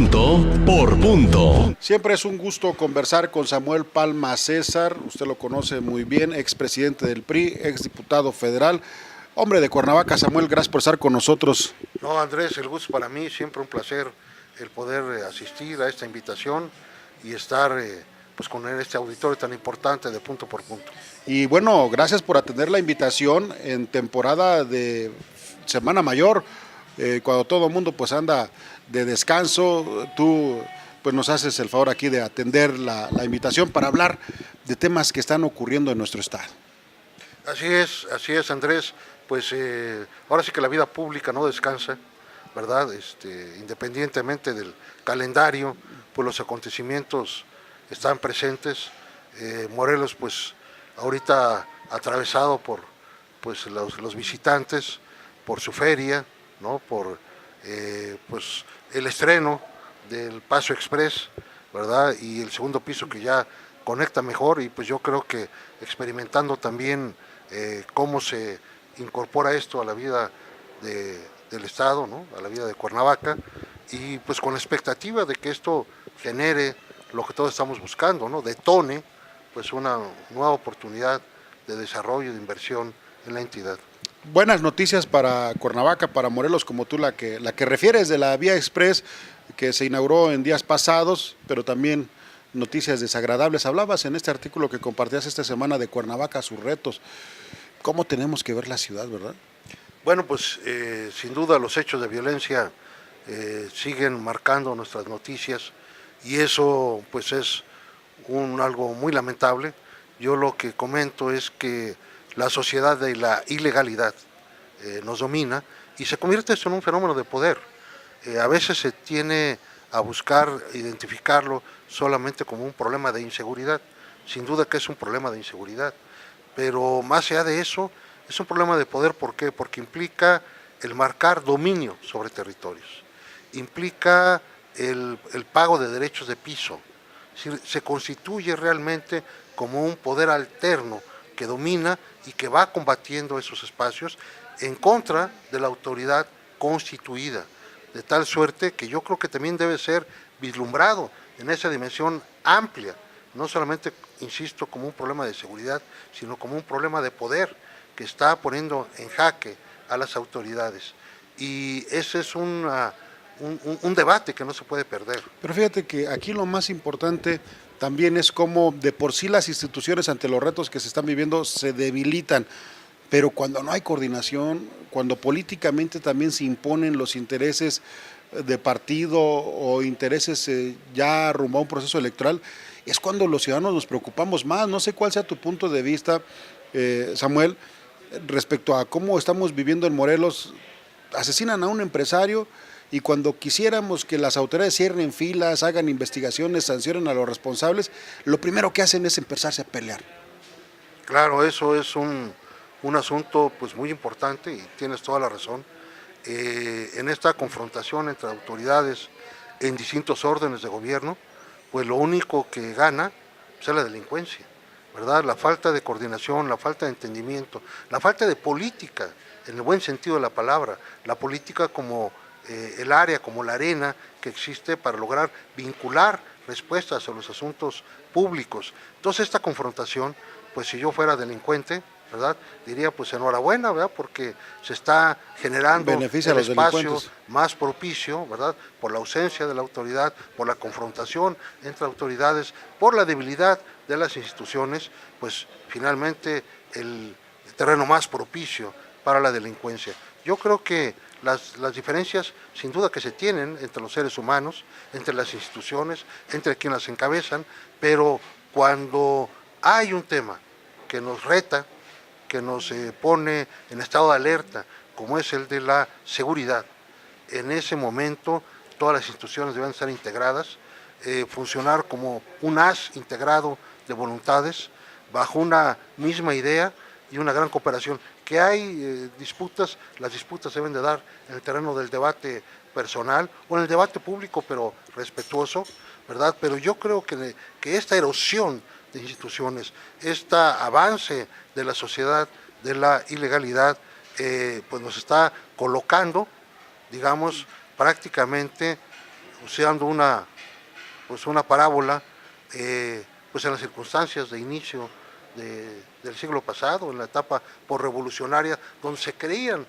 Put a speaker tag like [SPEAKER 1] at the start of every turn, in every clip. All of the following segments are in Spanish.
[SPEAKER 1] Punto por punto.
[SPEAKER 2] Siempre es un gusto conversar con Samuel Palma César, usted lo conoce muy bien, expresidente del PRI, exdiputado federal, hombre de Cuernavaca. Samuel, gracias por estar con nosotros.
[SPEAKER 3] No, Andrés, el gusto para mí, siempre un placer el poder asistir a esta invitación y estar pues con este auditorio tan importante de Punto por Punto.
[SPEAKER 2] Y bueno, gracias por atender la invitación en temporada de Semana Mayor, cuando todo el mundo pues anda de descanso. Tú pues nos haces el favor aquí de atender la invitación para hablar de temas que están ocurriendo en nuestro estado.
[SPEAKER 3] Así es Andrés, pues ahora sí que la vida pública no descansa, ¿verdad? Independientemente del calendario, pues los acontecimientos están presentes. Morelos pues ahorita atravesado por pues los visitantes, por su feria, ¿no? Por pues el estreno del Paso Express, ¿verdad? Y el segundo piso que ya conecta mejor, y pues yo creo que experimentando también cómo se incorpora esto a la vida del estado, ¿no? A la vida de Cuernavaca, y pues con la expectativa de que esto genere lo que todos estamos buscando, ¿no? Detone pues una nueva oportunidad de desarrollo, de inversión en la entidad.
[SPEAKER 2] Buenas noticias para Cuernavaca, para Morelos, como tú la que refieres de la Vía Express que se inauguró en días pasados, pero también noticias desagradables. Hablabas en este artículo que compartías esta semana de Cuernavaca, sus retos. ¿Cómo tenemos que ver la ciudad, verdad?
[SPEAKER 3] Bueno, pues sin duda los hechos de violencia siguen marcando nuestras noticias, y eso pues es algo muy lamentable. Yo lo que comento es que la sociedad de la ilegalidad nos domina y se convierte esto en un fenómeno de poder. A veces se tiene a buscar identificarlo solamente como un problema de inseguridad. Sin duda que es un problema de inseguridad, pero más allá de eso es un problema de poder. ¿Por qué? Porque implica el marcar dominio sobre territorios, implica el pago de derechos de piso. Se constituye realmente como un poder alterno que domina y que va combatiendo esos espacios en contra de la autoridad constituida, de tal suerte que yo creo que también debe ser vislumbrado en esa dimensión amplia, no solamente, insisto, como un problema de seguridad, sino como un problema de poder que está poniendo en jaque a las autoridades. Y ese es un debate que no se puede perder.
[SPEAKER 2] Pero fíjate que aquí lo más importante también es cómo de por sí las instituciones ante los retos que se están viviendo se debilitan, pero cuando no hay coordinación, cuando políticamente también se imponen los intereses de partido o intereses ya rumbo a un proceso electoral, es cuando los ciudadanos nos preocupamos más. No sé cuál sea tu punto de vista, Samuel, respecto a cómo estamos viviendo en Morelos. Asesinan a un empresario y cuando quisiéramos que las autoridades cierren filas, hagan investigaciones, sancionen a los responsables, lo primero que hacen es empezarse a pelear.
[SPEAKER 3] Claro, eso es un asunto pues muy importante, y tienes toda la razón. En esta confrontación entre autoridades en distintos órdenes de gobierno, pues lo único que gana pues, es la delincuencia, ¿verdad? La falta de coordinación, la falta de entendimiento, la falta de política, en el buen sentido de la palabra, la política como el área, como la arena que existe para lograr vincular respuestas a los asuntos públicos. Entonces esta confrontación, pues si yo fuera delincuente, ¿verdad? Diría pues enhorabuena, ¿verdad? Porque se está generando el espacio más propicio, ¿verdad? Por la ausencia de la autoridad, por la confrontación entre autoridades, por la debilidad de las instituciones, pues finalmente el terreno más propicio para la delincuencia. Yo creo que las diferencias sin duda que se tienen entre los seres humanos, entre las instituciones, entre quienes las encabezan, pero cuando hay un tema que nos reta, que nos pone en estado de alerta, como es el de la seguridad, en ese momento todas las instituciones deben estar integradas, funcionar como un haz integrado de voluntades, bajo una misma idea y una gran cooperación. Que hay disputas, las disputas deben de dar en el terreno del debate personal o en el debate público, pero respetuoso, ¿verdad? Pero yo creo que esta erosión de instituciones, este avance de la sociedad, de la ilegalidad, pues nos está colocando, digamos, prácticamente usando una parábola, pues en las circunstancias de inicio del siglo pasado, en la etapa posrevolucionaria, donde se querían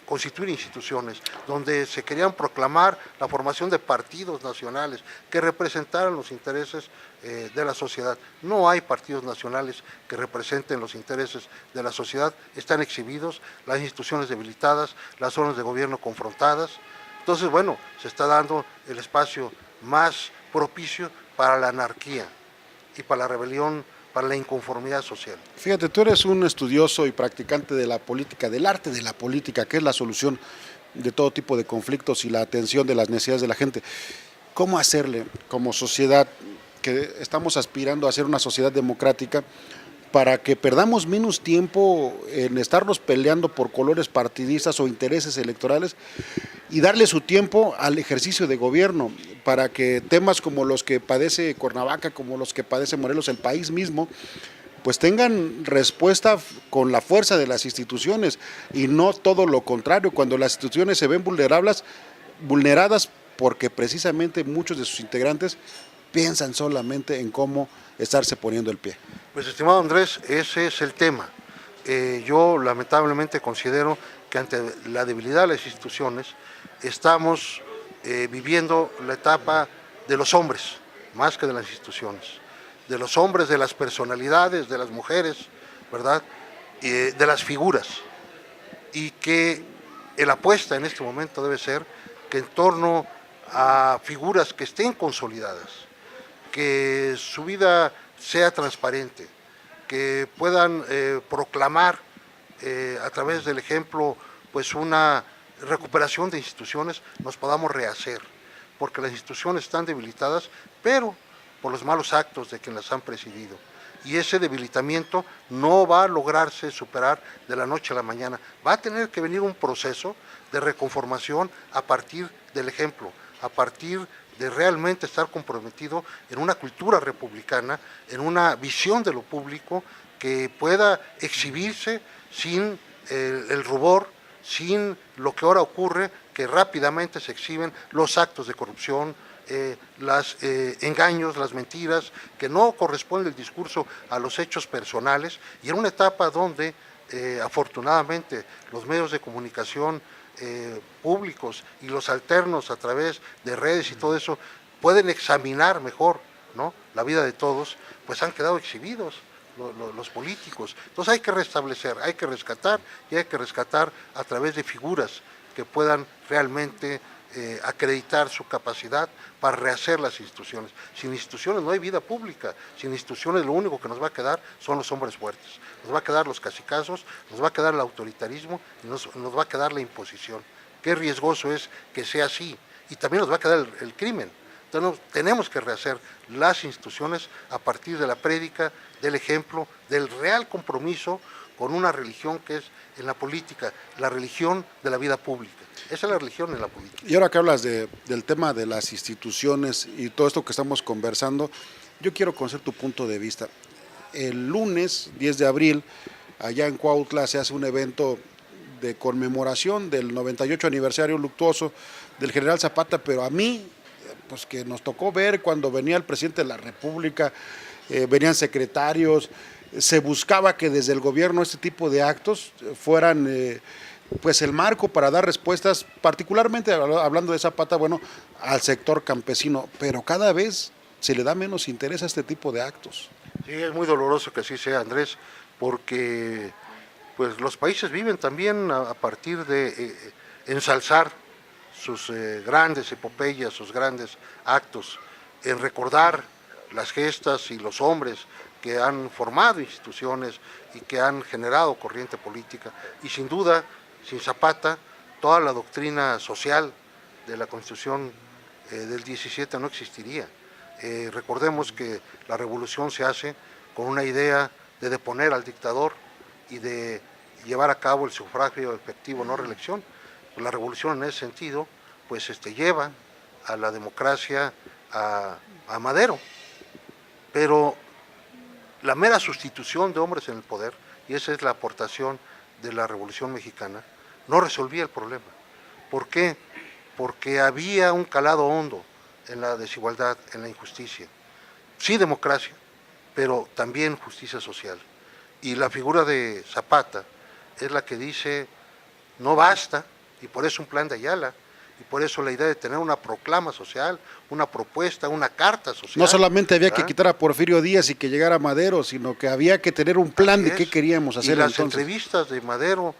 [SPEAKER 3] constituir instituciones, donde se querían proclamar la formación de partidos nacionales que representaran los intereses de la sociedad. No hay partidos nacionales que representen los intereses de la sociedad, están exhibidos, las instituciones debilitadas, las órdenes de gobierno confrontadas. Entonces, bueno, se está dando el espacio más propicio para la anarquía y para la rebelión, para la inconformidad social.
[SPEAKER 2] Fíjate, tú eres un estudioso y practicante de la política, del arte de la política, que es la solución de todo tipo de conflictos y la atención de las necesidades de la gente. ¿Cómo hacerle como sociedad, que estamos aspirando a ser una sociedad democrática, para que perdamos menos tiempo en estarnos peleando por colores partidistas o intereses electorales y darle su tiempo al ejercicio de gobierno, para que temas como los que padece Cuernavaca, como los que padece Morelos, el país mismo, pues tengan respuesta con la fuerza de las instituciones y no todo lo contrario, cuando las instituciones se ven vulneradas porque precisamente muchos de sus integrantes piensan solamente en cómo estarse poniendo el pie.
[SPEAKER 3] Pues, estimado Andrés, ese es el tema. Yo lamentablemente considero que ante la debilidad de las instituciones estamos viviendo la etapa de los hombres, más que de las instituciones, de los hombres, de las personalidades, de las mujeres, ¿verdad? De las figuras, y que la apuesta en este momento debe ser que en torno a figuras que estén consolidadas, que su vida sea transparente, que puedan proclamar a través del ejemplo pues una recuperación de instituciones, nos podamos rehacer, porque las instituciones están debilitadas, pero por los malos actos de quienes las han presidido. Y ese debilitamiento no va a lograrse superar de la noche a la mañana. Va a tener que venir un proceso de reconformación a partir del ejemplo, a partir de realmente estar comprometido en una cultura republicana, en una visión de lo público que pueda exhibirse sin el rubor, sin lo que ahora ocurre, que rápidamente se exhiben los actos de corrupción, los engaños, las mentiras, que no corresponde el discurso a los hechos personales, y en una etapa donde afortunadamente los medios de comunicación públicos y los alternos a través de redes y todo eso pueden examinar mejor, ¿no?, la vida de todos, pues han quedado exhibidos los políticos. Entonces hay que restablecer, hay que rescatar, y hay que rescatar a través de figuras que puedan realmente acreditar su capacidad para rehacer las instituciones. Sin instituciones no hay vida pública, sin instituciones lo único que nos va a quedar son los hombres fuertes, nos va a quedar los cacicazos, nos va a quedar el autoritarismo y nos va a quedar la imposición. Qué riesgoso es que sea así, y también nos va a quedar el crimen. Entonces tenemos que rehacer las instituciones a partir de la prédica, del ejemplo, del real compromiso con una religión que es en la política, la religión de la vida pública. Esa es la religión en la política.
[SPEAKER 2] Y ahora que hablas del tema de las instituciones y todo esto que estamos conversando, yo quiero conocer tu punto de vista. El lunes 10 de abril, allá en Cuautla, se hace un evento de conmemoración del 98 aniversario luctuoso del general Zapata, pero a mí, pues que nos tocó ver cuando venía el presidente de la República, venían secretarios, se buscaba que desde el gobierno este tipo de actos fueran pues el marco para dar respuestas, particularmente hablando de Zapata, bueno, al sector campesino, pero cada vez se le da menos interés a este tipo de actos.
[SPEAKER 3] Sí, es muy doloroso que así sea, Andrés, porque pues los países viven también a partir de ensalzar sus grandes epopeyas, sus grandes actos, en recordar las gestas y los hombres que han formado instituciones y que han generado corriente política. Y sin duda, sin Zapata, toda la doctrina social de la Constitución del 17 no existiría. Recordemos que la revolución se hace con una idea de deponer al dictador y de llevar a cabo el sufragio efectivo, no reelección. La revolución en ese sentido pues lleva a la democracia a Madero, pero la mera sustitución de hombres en el poder, y esa es la aportación de la Revolución Mexicana, no resolvía el problema. ¿Por qué? porque había un calado hondo en la desigualdad, en la injusticia. Sí democracia, pero también justicia social. Y la figura de Zapata es la que dice, no basta, y por eso un plan de Ayala, y por eso la idea de tener una proclama social, una propuesta, una carta social.
[SPEAKER 2] No solamente había que
[SPEAKER 3] ¿verdad?
[SPEAKER 2] quitar a Porfirio Díaz y que llegara Madero, sino que había que tener un plan de qué queríamos hacer.
[SPEAKER 3] Y las
[SPEAKER 2] entonces.
[SPEAKER 3] entrevistas de Madero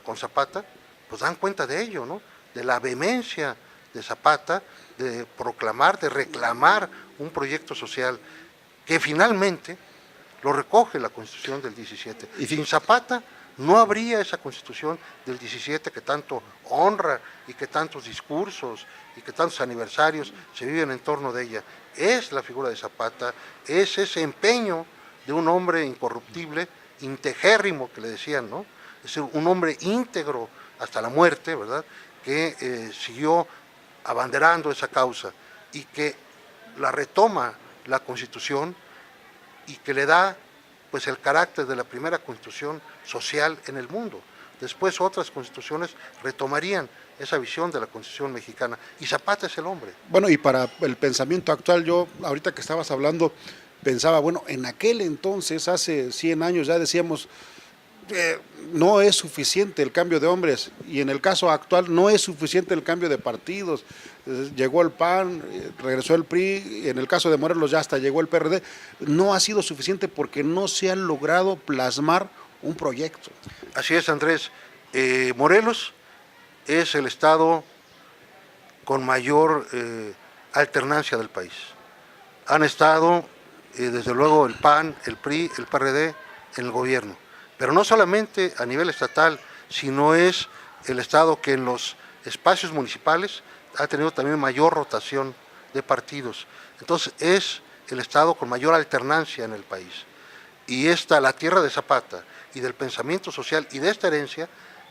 [SPEAKER 3] con Zapata, pues dan cuenta de ello, ¿no? De la vehemencia de Zapata, de proclamar, de reclamar un proyecto social que finalmente lo recoge la Constitución del 17. Y sin Zapata no habría esa Constitución del 17 que tanto honra y que tantos discursos y que tantos aniversarios se viven en torno de ella. Es la figura de Zapata, es ese empeño de un hombre incorruptible, integérrimo que le decían, ¿no? Es un hombre íntegro hasta la muerte, ¿verdad? Que siguió abanderando esa causa y que la retoma la Constitución y que le da pues el carácter de la primera constitución social en el mundo. Después otras constituciones retomarían esa visión de la Constitución mexicana y Zapata es el hombre.
[SPEAKER 2] Bueno, y para el pensamiento actual, yo ahorita que estabas hablando, pensaba, bueno, en aquel entonces, hace 100 años, ya decíamos, no es suficiente el cambio de hombres, y en el caso actual no es suficiente el cambio de partidos. Llegó el PAN, regresó el PRI, y en el caso de Morelos ya hasta llegó el PRD. No ha sido suficiente porque no se ha logrado plasmar un proyecto.
[SPEAKER 3] Así es, Andrés. Morelos es el estado con mayor alternancia del país. Han estado, desde luego, el PAN, el PRI, el PRD en el gobierno. Pero no solamente a nivel estatal, sino es el estado que en los espacios municipales ha tenido también mayor rotación de partidos. Entonces es el estado con mayor alternancia en el país. Y la tierra de Zapata y del pensamiento social y de esta herencia,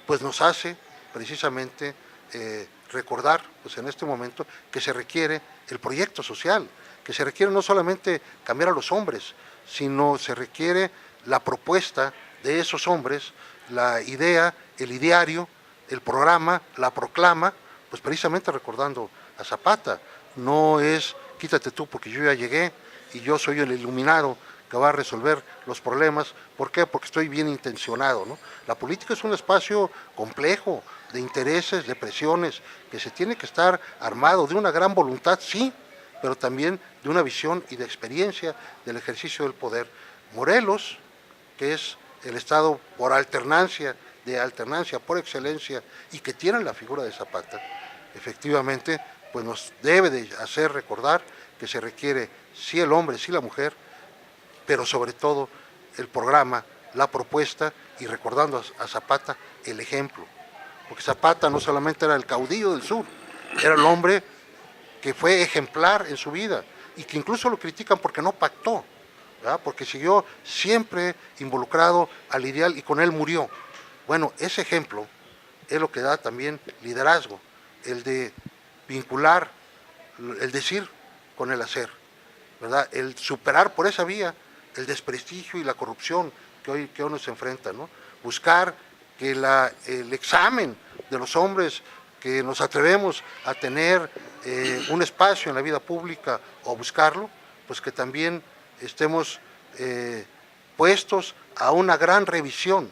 [SPEAKER 3] pues nos hace precisamente recordar pues en este momento que se requiere el proyecto social, que se requiere no solamente cambiar a los hombres, sino se requiere la propuesta de esos hombres, la idea, el ideario, el programa, la proclama, pues precisamente recordando a Zapata. No es quítate tú porque yo ya llegué y yo soy el iluminado que va a resolver los problemas. ¿Por qué? Porque estoy bien intencionado, ¿no? La política es un espacio complejo de intereses, de presiones, que se tiene que estar armado de una gran voluntad, sí, pero también de una visión y de experiencia del ejercicio del poder. Morelos, que es el estado por alternancia, de alternancia por excelencia, y que tiene la figura de Zapata, efectivamente, pues nos debe de hacer recordar que se requiere sí el hombre, sí la mujer, pero sobre todo el programa, la propuesta, y recordando a Zapata el ejemplo, porque Zapata no solamente era el caudillo del sur, era el hombre que fue ejemplar en su vida, y que incluso lo critican porque no pactó, ¿verdad? Porque siguió siempre involucrado al ideal y con él murió. Bueno, ese ejemplo es lo que da también liderazgo, el de vincular, el decir con el hacer, ¿verdad? El superar por esa vía el desprestigio y la corrupción que hoy nos enfrenta, ¿no? Buscar que el examen de los hombres que nos atrevemos a tener un espacio en la vida pública o buscarlo, pues que también estemos puestos a una gran revisión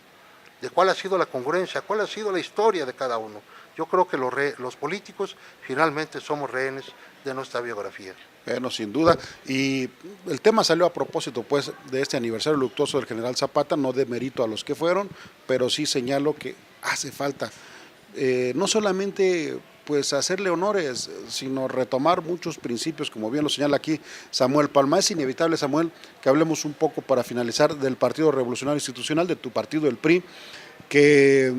[SPEAKER 3] de cuál ha sido la congruencia, cuál ha sido la historia de cada uno. Yo creo que los políticos finalmente somos rehenes de nuestra biografía.
[SPEAKER 2] Bueno, sin duda. Y el tema salió a propósito, pues, de este aniversario luctuoso del general Zapata, no de mérito a los que fueron, pero sí señalo que hace falta no solamente pues hacerle honores, sino retomar muchos principios, como bien lo señala aquí Samuel Palma. Es inevitable, Samuel, que hablemos un poco para finalizar del Partido Revolucionario Institucional, de tu partido, el PRI, que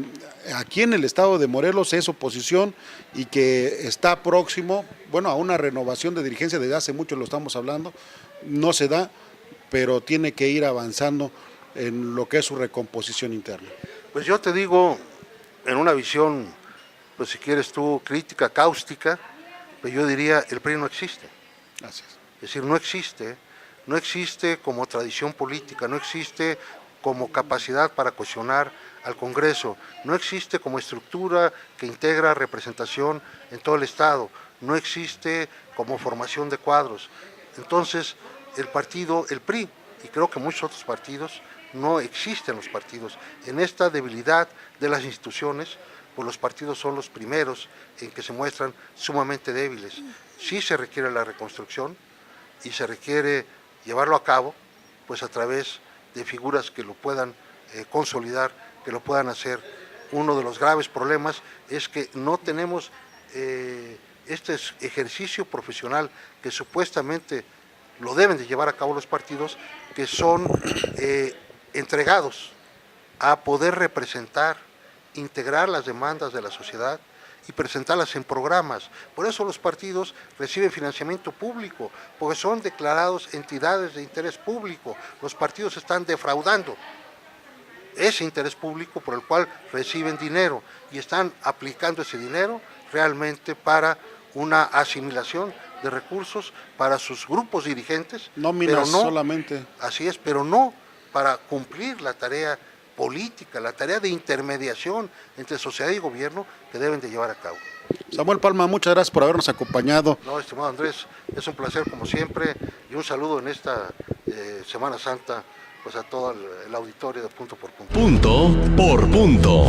[SPEAKER 2] aquí en el estado de Morelos es oposición y que está próximo, bueno, a una renovación de dirigencia. Desde hace mucho lo estamos hablando, no se da, pero tiene que ir avanzando en lo que es su recomposición interna.
[SPEAKER 3] Pues yo te digo, en una visión, pues si quieres tú, crítica, cáustica, pues yo diría, el PRI no existe.
[SPEAKER 2] Gracias.
[SPEAKER 3] Es decir, no existe como tradición política, no existe como capacidad para cuestionar al Congreso, no existe como estructura que integra representación en todo el Estado, no existe como formación de cuadros. Entonces, el partido, el PRI, y creo que muchos otros partidos, no existen los partidos. En esta debilidad de las instituciones, pues los partidos son los primeros en que se muestran sumamente débiles. Sí se requiere la reconstrucción y se requiere llevarlo a cabo, pues a través de figuras que lo puedan consolidar, que lo puedan hacer. Uno de los graves problemas es que no tenemos este ejercicio profesional que supuestamente lo deben de llevar a cabo los partidos, que son entregados a poder representar, integrar las demandas de la sociedad y presentarlas en programas. Por eso los partidos reciben financiamiento público, porque son declarados entidades de interés público. Los partidos están defraudando ese interés público por el cual reciben dinero y están aplicando ese dinero realmente para una asimilación de recursos para sus grupos dirigentes,
[SPEAKER 2] Nóminas
[SPEAKER 3] pero no,
[SPEAKER 2] solamente.
[SPEAKER 3] así es, pero no para cumplir la tarea política, la tarea de intermediación entre sociedad y gobierno que deben de llevar a cabo.
[SPEAKER 2] Samuel Palma, muchas gracias por habernos acompañado.
[SPEAKER 3] No, estimado Andrés, es un placer como siempre y un saludo en esta Semana Santa pues a todo el auditorio de Punto por Punto.
[SPEAKER 1] Punto por punto.